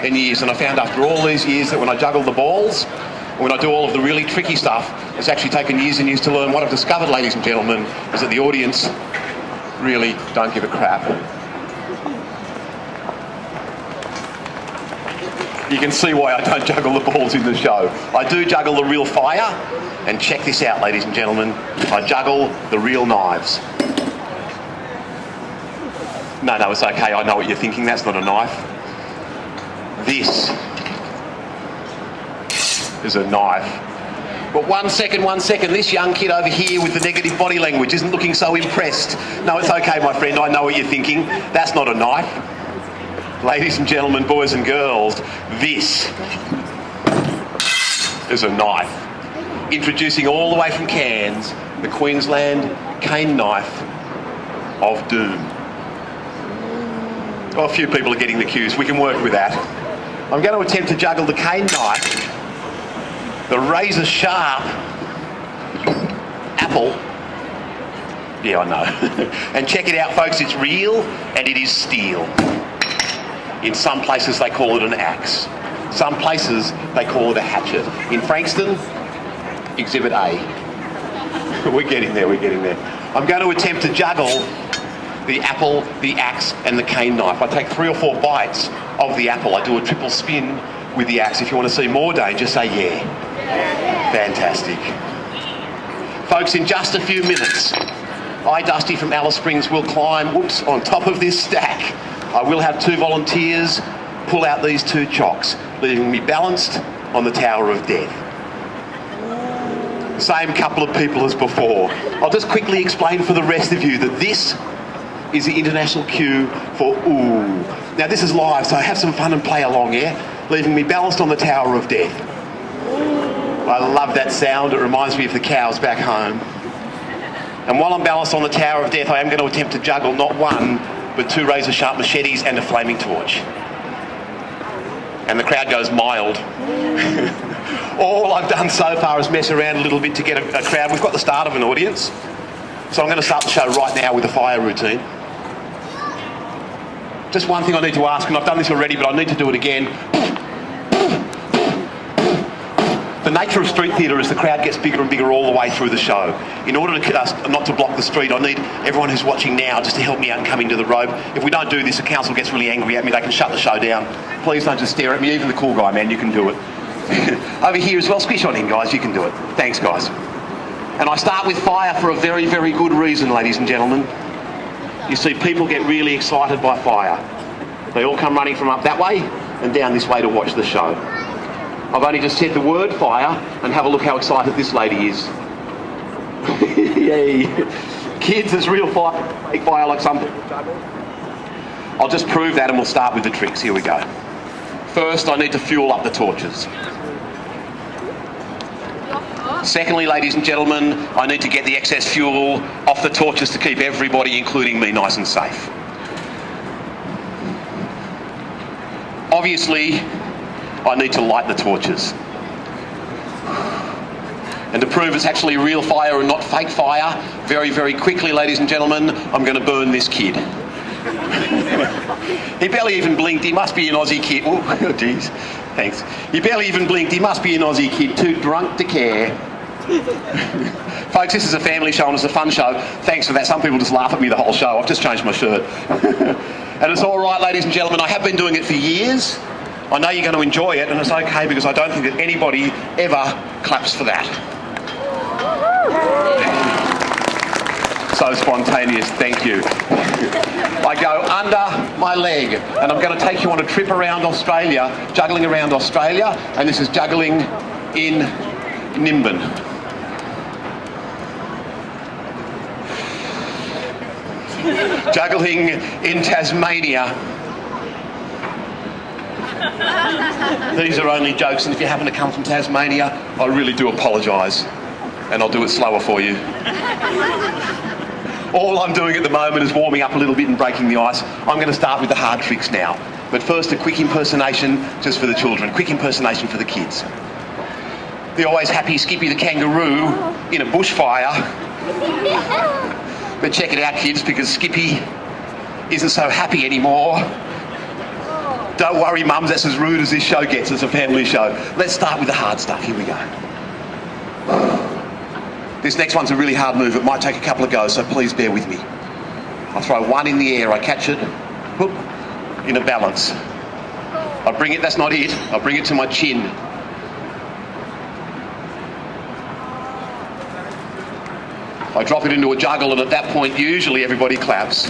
in years, and I found after all these years that when I juggle the balls, when I do all of the really tricky stuff, it's actually taken years and years to learn. What I've discovered, ladies and gentlemen, is that the audience really don't give a crap. You can see why I don't juggle the balls in the show. I do juggle the real fire, and check this out, ladies and gentlemen. I juggle the real knives. No, it's okay. I know what you're thinking. That's not a knife. This is a knife. But one second. This young kid over here with the negative body language isn't looking so impressed. No, it's okay, my friend. I know what you're thinking. That's not a knife. Ladies and gentlemen, boys and girls, this is a knife. Introducing all the way from Cairns, the Queensland cane knife of doom. Oh, a few people are getting the cues. We can work with that. I'm going to attempt to juggle the cane knife, the razor sharp apple. Yeah, I know. And check it out, folks. It's real and it is steel. In some places they call it an axe. Some places they call it a hatchet. In Frankston, Exhibit A. We're getting there. I'm going to attempt to juggle the apple, the axe and the cane knife. I take 3 or 4 bites of the apple. I do a triple spin with the axe. If you want to see more danger, say yeah. Fantastic. Folks, in just a few minutes, I, Dusty from Alice Springs, will climb, on top of this stack. I will have 2 volunteers pull out these 2 chocks, leaving me balanced on the Tower of Death. Same couple of people as before. I'll just quickly explain for the rest of you that this is the international cue for ooh. Now this is live, so have some fun and play along, yeah? Leaving me balanced on the Tower of Death. I love that sound. It reminds me of the cows back home. And while I'm balanced on the Tower of Death, I am going to attempt to juggle not 1, but 2 razor sharp machetes and a flaming torch. And the crowd goes mild. All I've done so far is mess around a little bit to get a crowd. We've got the start of an audience. So I'm going to start the show right now with a fire routine. Just one thing I need to ask, and I've done this already, but I need to do it again. The nature of street theatre is the crowd gets bigger and bigger all the way through the show. In order to not to block the street, I need everyone who's watching now just to help me out and come into the rope. If we don't do this, the council gets really angry at me. They can shut the show down. Please don't just stare at me. Even the cool guy, man, you can do it. Over here as well, squish on him, guys. You can do it. Thanks, guys. And I start with fire for a very, very good reason, ladies and gentlemen. You see, people get really excited by fire. They all come running from up that way and down this way to watch the show. I've only just said the word fire, and have a look how excited this lady is. Yay. Kids, it's real fire, fake fire like some people juggle. I'll just prove that and we'll start with the tricks. Here we go. First, I need to fuel up the torches. Secondly, ladies and gentlemen, I need to get the excess fuel off the torches to keep everybody, including me, nice and safe. Obviously, I need to light the torches. And to prove it's actually real fire and not fake fire, very, very quickly, ladies and gentlemen, I'm going to burn this kid. He barely even blinked. He must be an Aussie kid. Oh, jeez. Thanks. He barely even blinked. He must be an Aussie kid, too drunk to care. Folks, this is a family show and it's a fun show. Thanks for that. Some people just laugh at me the whole show. I've just changed my shirt. And it's all right, ladies and gentlemen. I have been doing it for years. I know you're going to enjoy it, and it's okay because I don't think that anybody ever claps for that. So spontaneous, thank you. I go under my leg, and I'm going to take you on a trip around Australia, juggling around Australia, and this is juggling in Nimbin. Juggling in Tasmania. These are only jokes, and if you happen to come from Tasmania, I really do apologise, and I'll do it slower for you. All I'm doing at the moment is warming up a little bit and breaking the ice. I'm going to start with the hard tricks now. But first, a quick impersonation just for the children. Quick impersonation for the kids. The always happy Skippy the kangaroo in a bushfire. But check it out, kids, because Skippy isn't so happy anymore. Don't worry, mums, that's as rude as this show gets. It's a family show. Let's start with the hard stuff. Here we go. This next one's a really hard move. It might take a couple of goes, so please bear with me. I throw one in the air, I catch it, whoop, in a balance. I bring it, that's not it, I bring it to my chin. I drop it into a juggle, and at that point, usually everybody claps.